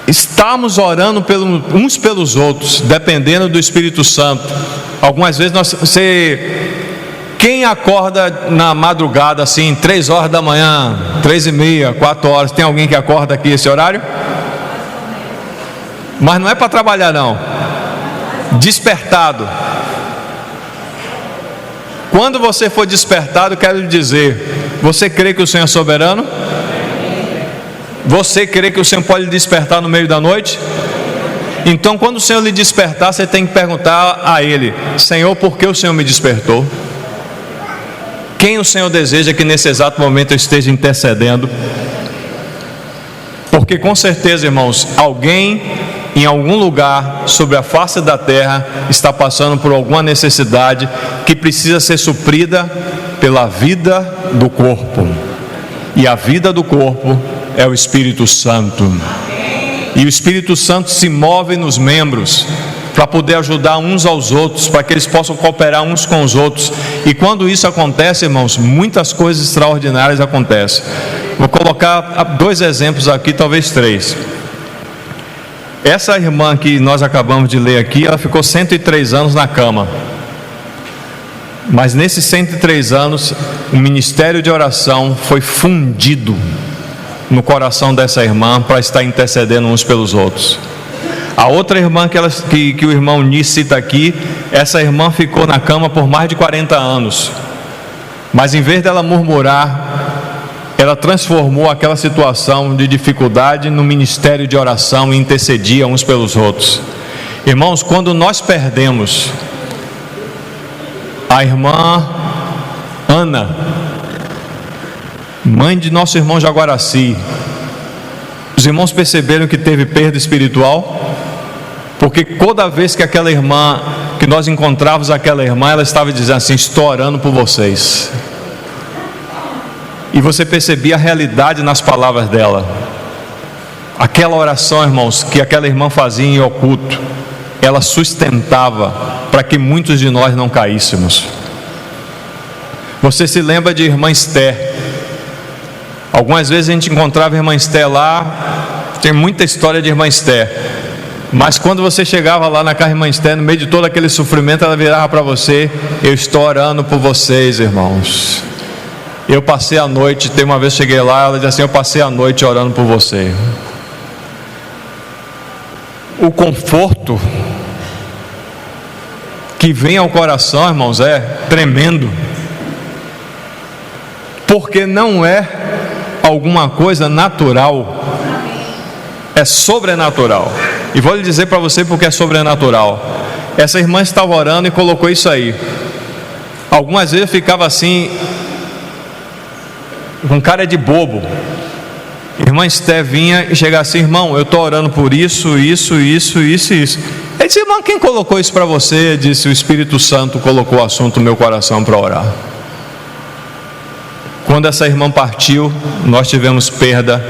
Estamos orando uns pelos outros, dependendo do Espírito Santo. Algumas vezes quem acorda na madrugada assim, 3 horas da manhã, 3h30, 4 horas, tem alguém que acorda aqui esse horário? Mas não é para trabalhar não, despertado. Quando você for despertado, quero lhe dizer: você crê que o Senhor é soberano? Você crê que o Senhor pode lhe despertar no meio da noite? Então, quando o Senhor lhe despertar, você tem que perguntar a Ele: Senhor, por que o Senhor me despertou? Quem o Senhor deseja que nesse exato momento eu esteja intercedendo? Porque com certeza, irmãos, alguém em algum lugar sobre a face da terra está passando por alguma necessidade que precisa ser suprida pela vida do corpo. E a vida do corpo é o Espírito Santo. E o Espírito Santo se move nos membros para poder ajudar uns aos outros, para que eles possam cooperar uns com os outros. E quando isso acontece, irmãos, muitas coisas extraordinárias acontecem. Vou colocar 2 exemplos aqui, talvez 3. Essa irmã que nós acabamos de ler aqui, ela ficou 103 anos na cama. Mas nesses 103 anos, o ministério de oração foi fundido no coração dessa irmã para estar intercedendo uns pelos outros. A outra irmã que o irmão Nis cita aqui, essa irmã ficou na cama por mais de 40 anos. Mas em vez dela murmurar, ela transformou aquela situação de dificuldade no ministério de oração e intercedia uns pelos outros. Irmãos, quando nós perdemos a irmã Ana, mãe de nosso irmão Jaguaraci, os irmãos perceberam que teve perda espiritual? Porque toda vez que aquela irmã, que nós encontrávamos aquela irmã, ela estava dizendo assim: estou orando por vocês. E você percebia a realidade nas palavras dela. Aquela oração, irmãos, que aquela irmã fazia em oculto, ela sustentava para que muitos de nós não caíssemos. Você se lembra de irmã Esther? Algumas vezes a gente encontrava a irmã Esther lá. Tem muita história de irmã Esther. Mas quando você chegava lá na casa da irmã Esther, no meio de todo aquele sofrimento, ela virava para você: eu estou orando por vocês, irmãos. Eu passei a noite, tem uma vez cheguei lá, ela disse assim: eu passei a noite orando por você. O conforto que vem ao coração, irmãos, é tremendo. Porque não é alguma coisa natural, é sobrenatural. E vou lhe dizer para você porque é sobrenatural. Essa irmã estava orando e colocou isso aí. Algumas vezes eu ficava assim, com cara de bobo. Irmã Esther vinha e chegava assim: irmão, eu estou orando por isso. Ele disse: irmão, quem colocou isso para você? Ele disse: o Espírito Santo colocou o assunto no meu coração para orar. Quando essa irmã partiu, nós tivemos perda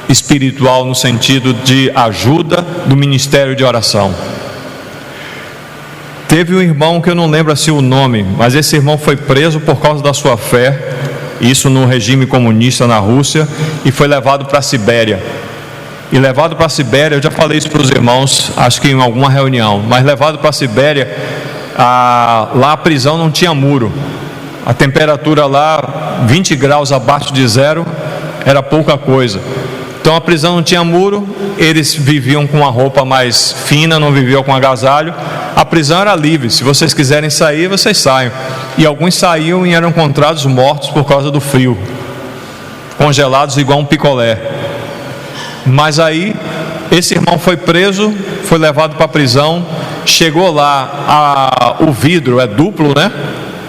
espiritual no sentido de ajuda do ministério de oração. Teve um irmão que eu não lembro assim o nome, mas esse irmão foi preso por causa da sua fé, isso no regime comunista na Rússia, e foi levado para a Sibéria. E levado para a Sibéria, eu já falei isso para os irmãos, acho que em alguma reunião, mas levado para a Sibéria, lá a prisão não tinha muro. A temperatura lá, 20 graus abaixo de zero, era pouca coisa. Então a prisão não tinha muro, eles viviam com uma roupa mais fina, não viviam com agasalho. A prisão era livre, se vocês quiserem sair, vocês saiam. E alguns saíam e eram encontrados mortos por causa do frio, congelados igual um picolé. Mas aí, esse irmão foi preso, foi levado para a prisão. Chegou lá, o vidro é duplo, né?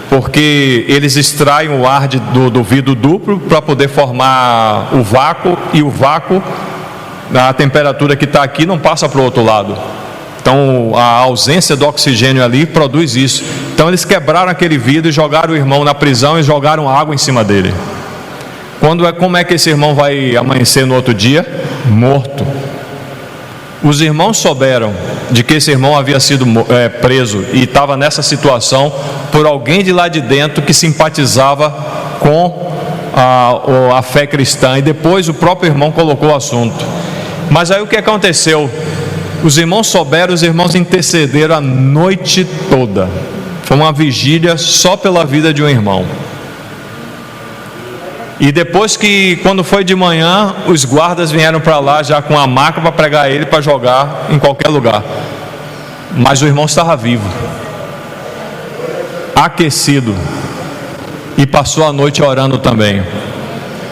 Porque eles extraem o ar do vidro duplo para poder formar o vácuo, e o vácuo, a temperatura que está aqui não passa para o outro lado. Então a ausência do oxigênio ali produz isso. Então eles quebraram aquele vidro e jogaram o irmão na prisão e jogaram água em cima dele. Como é que esse irmão vai amanhecer no outro dia? Morto. Os irmãos souberam de que esse irmão havia sido preso e estava nessa situação por alguém de lá de dentro que simpatizava com a fé cristã, e depois o próprio irmão colocou o assunto. Mas aí o que aconteceu? Os irmãos souberam, os irmãos intercederam a noite toda. Foi uma vigília só pela vida de um irmão. E depois quando foi de manhã, os guardas vieram para lá já com a maca para pregar ele, para jogar em qualquer lugar. Mas o irmão estava vivo, aquecido, e passou a noite orando também.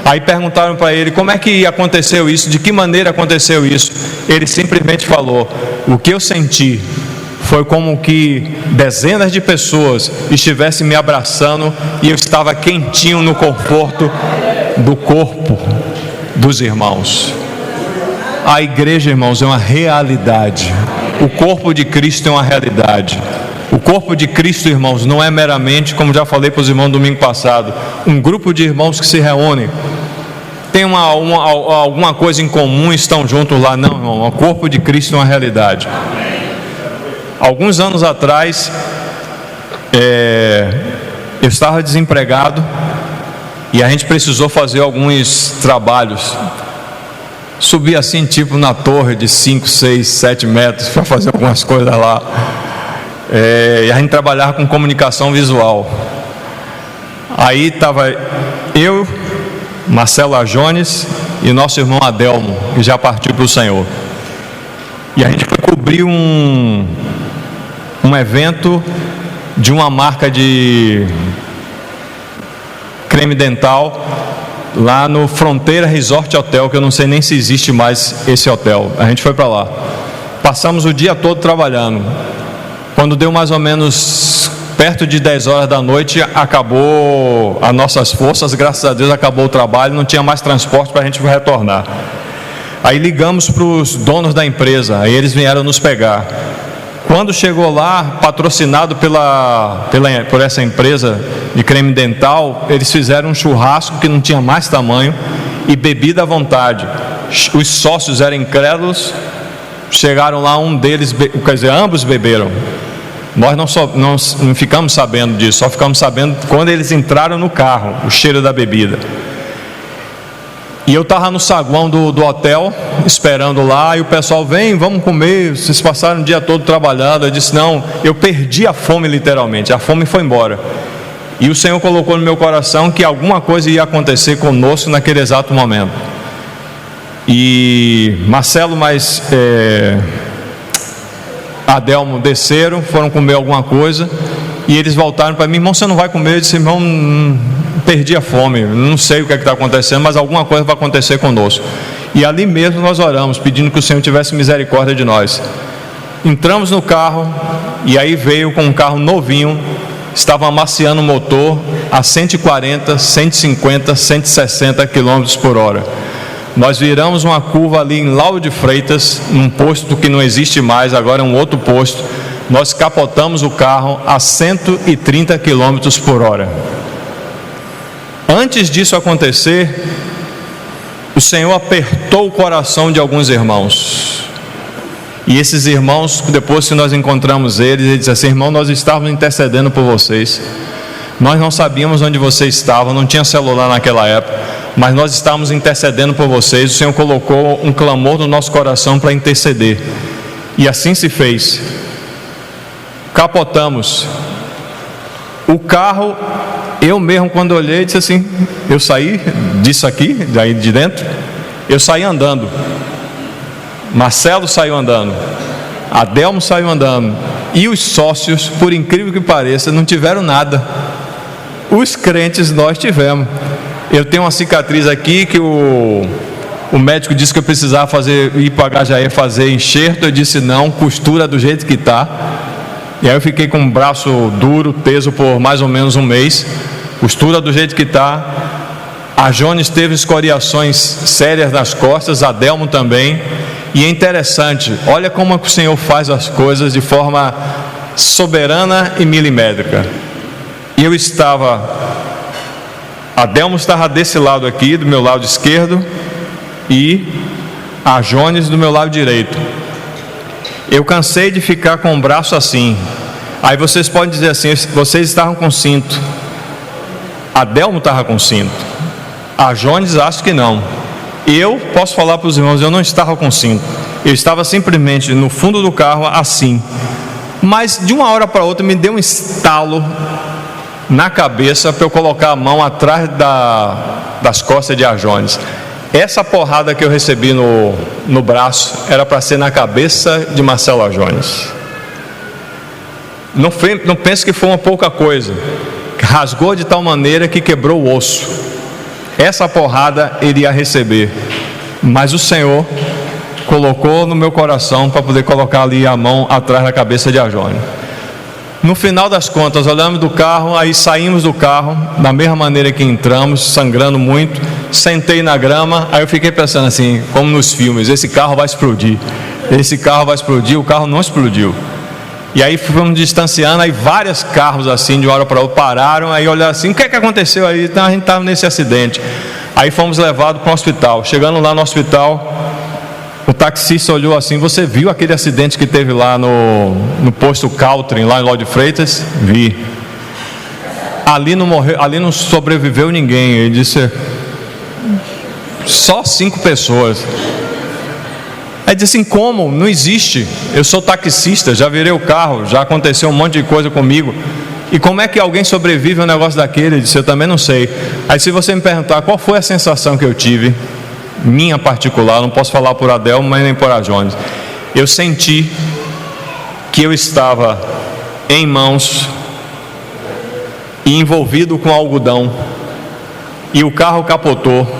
Aí perguntaram para ele como é que aconteceu isso, de que maneira aconteceu isso. Ele simplesmente falou: o que eu senti foi como que dezenas de pessoas estivessem me abraçando e eu estava quentinho no conforto do corpo dos irmãos. A igreja, irmãos, é uma realidade. O corpo de Cristo é uma realidade. O corpo de Cristo, irmãos, não é meramente, como já falei para os irmãos no domingo passado, um grupo de irmãos que se reúnem, tem alguma coisa em comum e estão juntos lá. Não, irmão, o corpo de Cristo é uma realidade. Alguns anos atrás, eu estava desempregado e a gente precisou fazer alguns trabalhos. Subi assim, tipo na torre de 5, 6, 7 metros para fazer algumas coisas lá. E a gente trabalhava com comunicação visual. Aí estava eu, Marcelo Jones e nosso irmão Adelmo, que já partiu para o Senhor. E a gente foi cobrir um evento de uma marca de creme dental lá no Fronteira Resort Hotel, que eu não sei nem se existe mais esse hotel. A gente foi para lá. Passamos o dia todo trabalhando. Quando deu mais ou menos perto de 10 horas da noite, acabou as nossas forças, graças a Deus acabou o trabalho, não tinha mais transporte para a gente retornar. Aí ligamos para os donos da empresa, aí eles vieram nos pegar. Quando chegou lá, patrocinado por essa empresa de creme dental, eles fizeram um churrasco que não tinha mais tamanho e bebida à vontade. Os sócios eram incrédulos, chegaram lá, um deles, quer dizer, ambos beberam. Nós não ficamos sabendo disso, só ficamos sabendo quando eles entraram no carro, o cheiro da bebida. E eu estava no saguão do hotel, esperando lá, e o pessoal, vem, vamos comer, vocês passaram o dia todo trabalhando. Eu disse, não, eu perdi a fome literalmente, a fome foi embora. E o Senhor colocou no meu coração que alguma coisa ia acontecer conosco naquele exato momento. E Marcelo, Adelmo desceram, foram comer alguma coisa, e eles voltaram para mim, irmão, você não vai comer? Eu disse, irmão, perdi a fome, não sei o que está acontecendo, mas alguma coisa vai acontecer conosco. E ali mesmo nós oramos, pedindo que o Senhor tivesse misericórdia de nós. Entramos no carro, e aí veio com um carro novinho, estava amaciando o motor a 140, 150, 160 km por hora. Nós viramos uma curva ali em Lauro de Freitas, num posto que não existe mais, agora é um outro posto. Nós capotamos o carro a 130 km por hora. Antes disso acontecer, o Senhor apertou o coração de alguns irmãos. E esses irmãos, depois que nós encontramos eles disseram assim, irmão, nós estávamos intercedendo por vocês. Nós não sabíamos onde vocês estavam, não tinha celular naquela época, mas nós estávamos intercedendo por vocês. O Senhor colocou um clamor no nosso coração para interceder. E assim se fez. Capotamos. O carro, eu mesmo quando olhei, disse assim, eu saí disso aqui, daí de dentro, eu saí andando. Marcelo saiu andando, Adelmo saiu andando, e os sócios, por incrível que pareça, não tiveram nada. Os crentes nós tivemos. Eu tenho uma cicatriz aqui que o médico disse que eu precisava ir para Gajaí fazer enxerto. Eu disse não, costura do jeito que está. E aí eu fiquei com o braço duro, teso por mais ou menos um mês. Costura do jeito que está. A Jones teve escoriações sérias nas costas, a Adelmo também. E é interessante, olha como o Senhor faz as coisas de forma soberana e milimétrica. Eu estava, Adelmo estava desse lado aqui, do meu lado esquerdo, e a Jones do meu lado direito. Eu cansei de ficar com o braço assim. Aí vocês podem dizer assim, vocês estavam com cinto. Adelmo estava com cinto. A Jones acho que não. Eu posso falar para os irmãos, eu não estava com cinto. Eu estava simplesmente no fundo do carro assim. Mas de uma hora para outra me deu um estalo na cabeça para eu colocar a mão atrás das costas de Jones. Essa porrada que eu recebi no braço era para ser na cabeça de Marcelo Jones. Não pense que foi uma pouca coisa. Rasgou de tal maneira que quebrou o osso. Essa porrada ele ia receber. Mas o Senhor colocou no meu coração para poder colocar ali a mão atrás da cabeça de Jones. No final das contas, olhamos do carro, aí saímos do carro da mesma maneira que entramos, sangrando muito. sentei na grama. Aí eu fiquei pensando assim, como nos filmes, esse carro vai explodir, o carro não explodiu. E aí fomos distanciando, aí vários carros assim, de uma hora para outra, pararam, aí olharam assim, o que é que aconteceu aí? Então a gente estava nesse acidente. Aí fomos levados para o hospital. Chegando lá no hospital, o taxista olhou assim, você viu aquele acidente que teve lá no posto Caltrim, lá em Ló de Freitas? Vi. Ali não morreu, ali não sobreviveu ninguém. Ele disse, só 5 pessoas. Aí disse assim, como? Não existe. Eu sou taxista, já virei o carro, já aconteceu um monte de coisa comigo. E como é que alguém sobrevive a um negócio daquele? Ele disse, eu também não sei. Aí se você me perguntar qual foi a sensação que eu tive, minha particular, não posso falar por Adelmo, mas nem por a Jones. Eu senti que eu estava em mãos e envolvido com algodão. E o carro capotou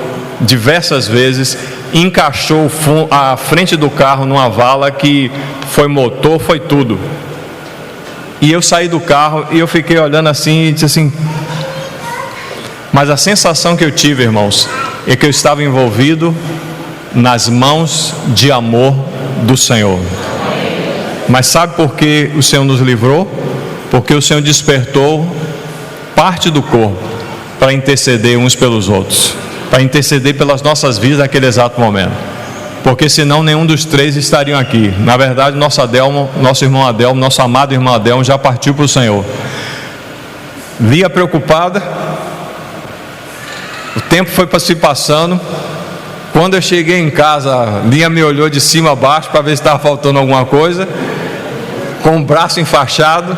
diversas vezes, encaixou a frente do carro numa vala que foi motor, foi tudo. E eu saí do carro e eu fiquei olhando assim e disse assim, mas a sensação que eu tive, irmãos, é que eu estava envolvido nas mãos de amor do Senhor. Mas sabe por que o Senhor nos livrou? Porque o Senhor despertou parte do corpo para interceder uns pelos outros, para interceder pelas nossas vidas naquele exato momento, porque senão nenhum dos 3 estariam aqui. Na verdade, nosso irmão Adelmo, nosso amado irmão Adelmo já partiu para o Senhor. Lia preocupada, o tempo foi se passando. Quando eu cheguei em casa, Lia me olhou de cima a baixo para ver se estava faltando alguma coisa, com o braço enfaixado,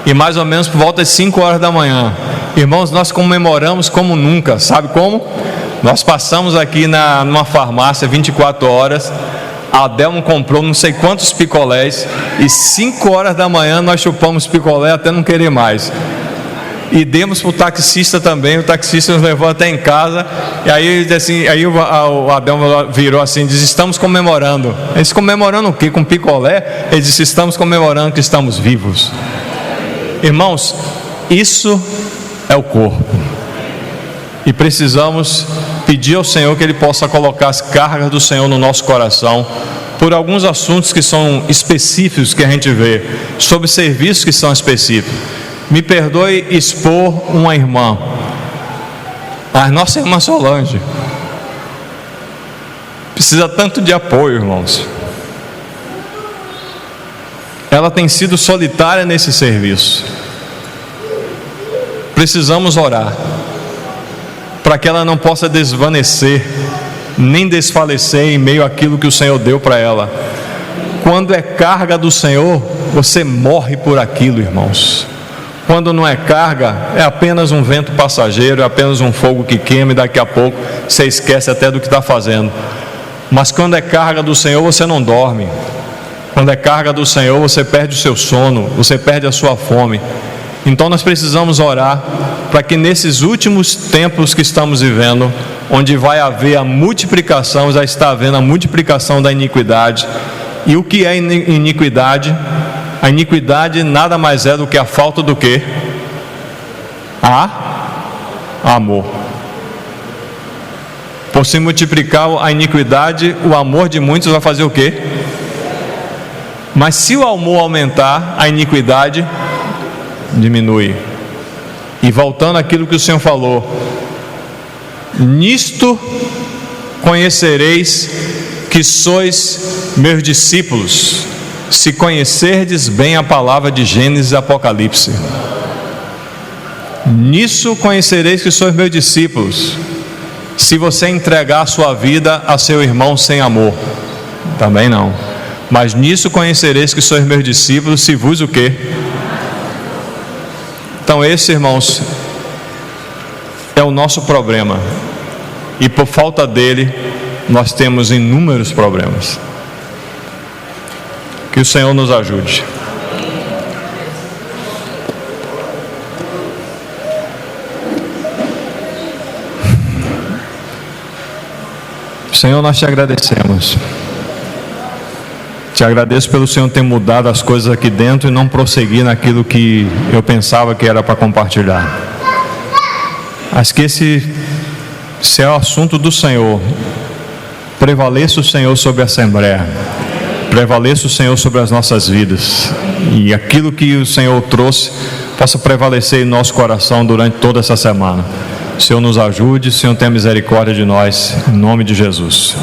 e mais ou menos por volta das 5 horas da manhã, irmãos, nós comemoramos como nunca. Sabe como? Nós passamos aqui numa farmácia 24 horas, a Adelmo comprou não sei quantos picolés, e 5 horas da manhã nós chupamos picolé até não querer mais, e demos para o taxista também. O taxista nos levou até em casa, e aí, assim, aí o Adelmo virou assim e disse, estamos comemorando. Ele disse, comemorando o quê? Com picolé? Ele disse, estamos comemorando que estamos vivos. Irmãos, isso é o corpo, e precisamos pedir ao Senhor que Ele possa colocar as cargas do Senhor no nosso coração, por alguns assuntos que são específicos que a gente vê, sobre serviços que são específicos. Me perdoe expor uma irmã, a nossa irmã Solange precisa tanto de apoio, irmãos. Ela tem sido solitária nesse serviço. Precisamos orar para que ela não possa desvanecer, nem desfalecer em meio àquilo que o Senhor deu para ela. Quando é carga do Senhor, você morre por aquilo, irmãos. Quando não é carga, é apenas um vento passageiro, é apenas um fogo que queima e daqui a pouco você esquece até do que está fazendo. Mas quando é carga do Senhor, você não dorme. Quando é carga do Senhor, você perde o seu sono, você perde a sua fome. Então nós precisamos orar para que nesses últimos tempos que estamos vivendo, onde vai haver a multiplicação, já está havendo a multiplicação da iniquidade. E o que é iniquidade? A iniquidade nada mais é do que a falta do quê? Amor. Por se multiplicar a iniquidade, o amor de muitos vai fazer o quê? Mas se o amor aumentar, a iniquidade diminui. E voltando àquilo que o Senhor falou, nisto conhecereis que sois meus discípulos, se conhecerdes bem a palavra de Gênesis e Apocalipse. Nisso conhecereis que sois meus discípulos, se você entregar a sua vida a seu irmão sem amor. Também não. Mas nisso conhecereis que sois meus discípulos, se vos o quê? Então esse, irmãos, é o nosso problema, e por falta dele nós temos inúmeros problemas. Que o Senhor nos ajude. Senhor, nós te agradecemos. Te agradeço pelo Senhor ter mudado as coisas aqui dentro e não prosseguir naquilo que eu pensava que era para compartilhar. Acho que esse Se é o assunto do Senhor, prevaleça o Senhor sobre a Assembleia, prevaleça o Senhor sobre as nossas vidas, e aquilo que o Senhor trouxe possa prevalecer em nosso coração durante toda essa semana. O Senhor nos ajude, o Senhor tenha misericórdia de nós, em nome de Jesus.